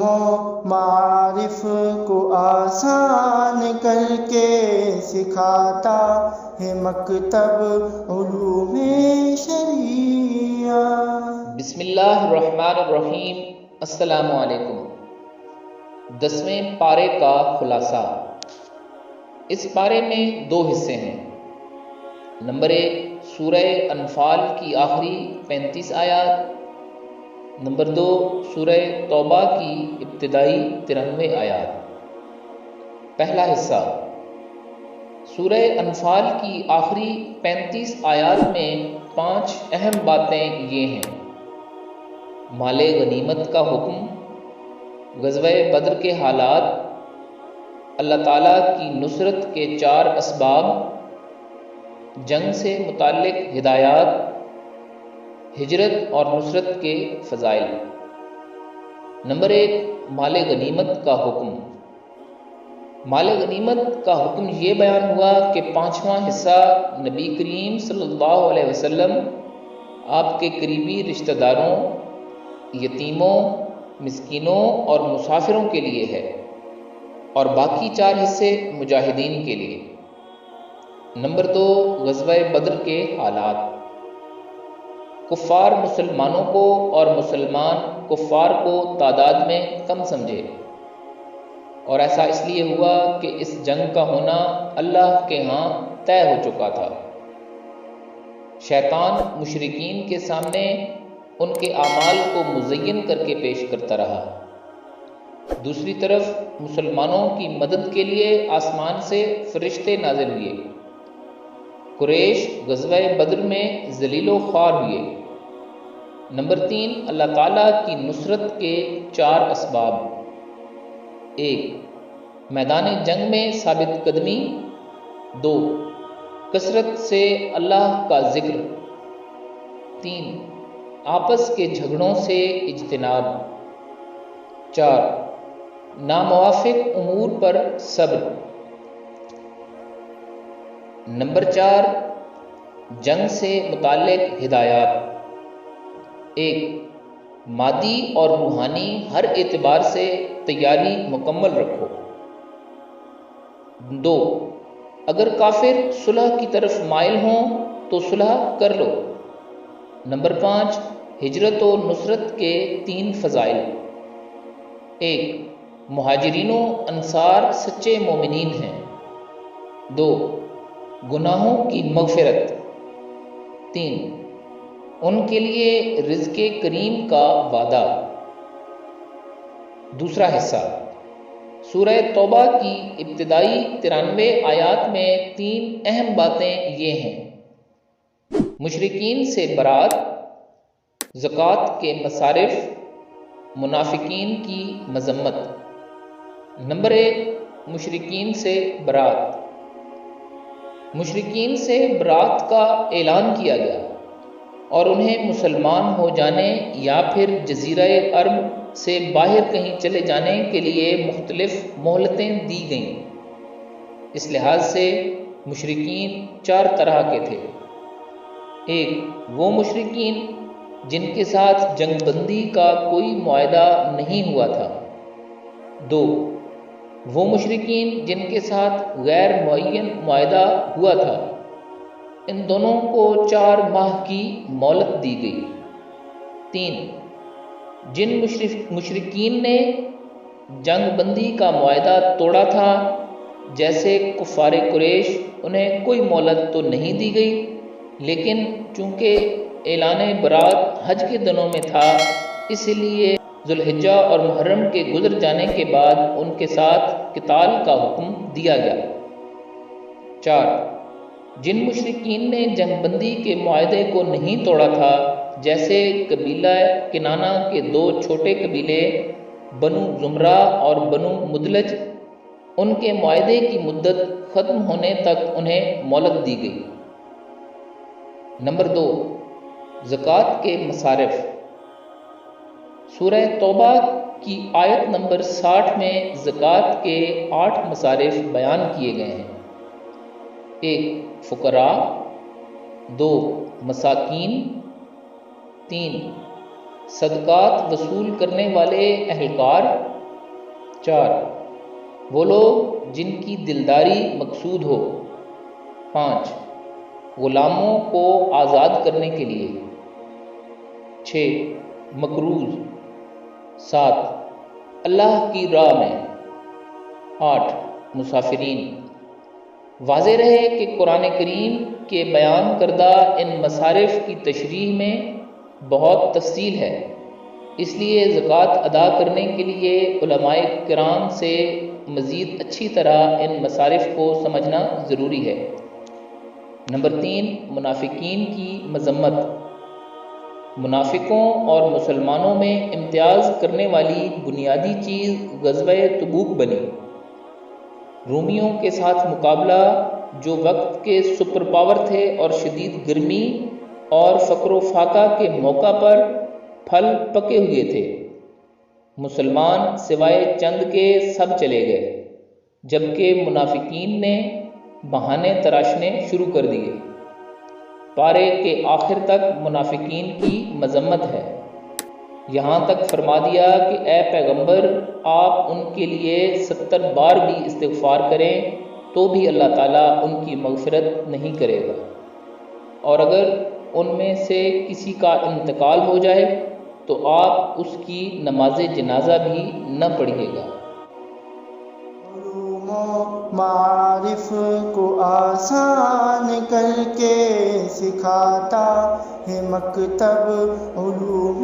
و معارف کو آسان کر کے سکھاتا ہے مکتب علوم شریعہ۔ بسم اللہ الرحمن الرحیم۔ السلام علیکم۔ 10ویں پارے کا خلاصہ۔ اس پارے میں 2 حصے ہیں۔ نمبر 1 سورہ انفال کی آخری 35 آیات۔ نمبر 2 سورہ توبہ کی ابتدائی 93 آیات۔ پہلا حصہ۔ سورہ انفال کی آخری 35 آیات میں 5 اہم باتیں یہ ہیں: مال غنیمت کا حکم، غزوہ بدر کے حالات، اللہ تعالیٰ کی نصرت کے 4 اسباب، جنگ سے متعلق ہدایات، ہجرت اور نصرت کے فضائل۔ نمبر 1 مال غنیمت کا حکم۔ مال غنیمت کا حکم یہ بیان ہوا کہ 5واں حصہ نبی کریم صلی اللہ علیہ وسلم، آپ کے قریبی رشتہ داروں، یتیموں، مسکینوں اور مسافروں کے لیے ہے، اور باقی 4 حصے مجاہدین کے لیے۔ نمبر 2 غزوہ بدر کے حالات۔ کفار مسلمانوں کو اور مسلمان کفار کو تعداد میں کم سمجھے، اور ایسا اس لیے ہوا کہ اس جنگ کا ہونا اللہ کے ہاں طے ہو چکا تھا۔ شیطان مشرکین کے سامنے ان کے اعمال کو مزین کر کے پیش کرتا رہا۔ دوسری طرف مسلمانوں کی مدد کے لیے آسمان سے فرشتے نازل ہوئے۔ قریش غزوہ بدر میں ذلیل و خوار ہوئے۔ نمبر 3 اللہ تعالیٰ کی نصرت کے 4 اسباب۔ 1 میدان جنگ میں ثابت قدمی۔ 2 کثرت سے اللہ کا ذکر۔ 3 آپس کے جھگڑوں سے اجتناب۔ 4 ناموافق امور پر صبر۔ نمبر 4 جنگ سے متعلق ہدایات۔ 1 مادی اور روحانی ہر اعتبار سے تیاری مکمل رکھو۔ 2 اگر کافر صلح کی طرف مائل ہوں تو صلح کر لو۔ نمبر 5 ہجرت و نصرت کے 3 فضائل۔ 1 مہاجرین و انصار سچے مومنین ہیں۔ 2 گناہوں کی مغفرت۔ 3 ان کے لیے رزق کریم کا وعدہ۔ دوسرا حصہ۔ سورہ توبہ کی ابتدائی 93 آیات میں 3 اہم باتیں یہ ہیں: مشرکین سے برات، زکوٰۃ کے مصارف، منافقین کی مذمت۔ نمبر 1 مشرکین سے برات۔ مشرکین سے برات کا اعلان کیا گیا اور انہیں مسلمان ہو جانے یا پھر جزیرہ عرب سے باہر کہیں چلے جانے کے لیے مختلف مہلتیں دی گئیں۔ اس لحاظ سے مشرکین 4 طرح کے تھے۔ 1 وہ مشرکین جن کے ساتھ جنگ بندی کا کوئی معاہدہ نہیں ہوا تھا۔ 2 وہ مشرکین جن کے ساتھ غیر معین معاہدہ ہوا تھا، ان دونوں کو 4 ماہ کی مہلت دی گئی۔ 3 جن مشرکین نے جنگ بندی کا معاہدہ توڑا تھا، جیسے کفار قریش، انہیں کوئی مہلت تو نہیں دی گئی، لیکن چونکہ اعلان برات حج کے دنوں میں تھا، اس لیے ذوالحجہ اور محرم کے گزر جانے کے بعد ان کے ساتھ قتال کا حکم دیا گیا۔ 4 جن مشرکین نے جنگ بندی کے معاہدے کو نہیں توڑا تھا، جیسے قبیلہ کنانہ کے 2 چھوٹے قبیلے بنو زمرہ اور بنو مدلج، ان کے معاہدے کی مدت ختم ہونے تک انہیں مہلت دی گئی۔ نمبر 2 زکوٰۃ کے مصارف۔ سورہ توبہ کی آیت نمبر 60 میں زکوٰۃ کے 8 مصارف بیان کیے گئے ہیں۔ 1 فقراء، 2 مساکین، 3 صدقات وصول کرنے والے اہلکار، 4. وہ لوگ جن کی دلداری مقصود ہو. 5. غلاموں کو آزاد کرنے کے لیے. 6. مقروض. 7. اللہ کی راہ میں. 8. مسافرین. واضح رہے کہ قرآن کریم کے بیان کردہ ان مصارف کی تشریح میں بہت تفصیل ہے، اس لیے زکوٰۃ ادا کرنے کے لیے علماء کرام سے مزید اچھی طرح ان مصارف کو سمجھنا ضروری ہے. نمبر 3. منافقین کی مذمت. منافقوں اور مسلمانوں میں امتیاز کرنے والی بنیادی چیز غزوہ تبوک بنی. رومیوں کے ساتھ مقابلہ جو وقت کے سپر پاور تھے اور شدید گرمی اور فقر و فاقہ کے موقع پر پھل پکے ہوئے تھے، مسلمان سوائے چند کے سب چلے گئے، جبکہ منافقین نے بہانے تراشنے شروع کر دیے. پارے کے آخر تک منافقین کی مذمت ہے، یہاں تک فرما دیا کہ اے پیغمبر آپ ان کے لیے 70 بار بھی استغفار کریں تو بھی اللہ تعالیٰ ان کی مغفرت نہیں کرے گا، اور اگر ان میں سے کسی کا انتقال ہو جائے تو آپ اس کی نماز جنازہ بھی نہ پڑھیے گا. علوم و معارف کو آسان کر کے سکھاتا ہے مکتب علوم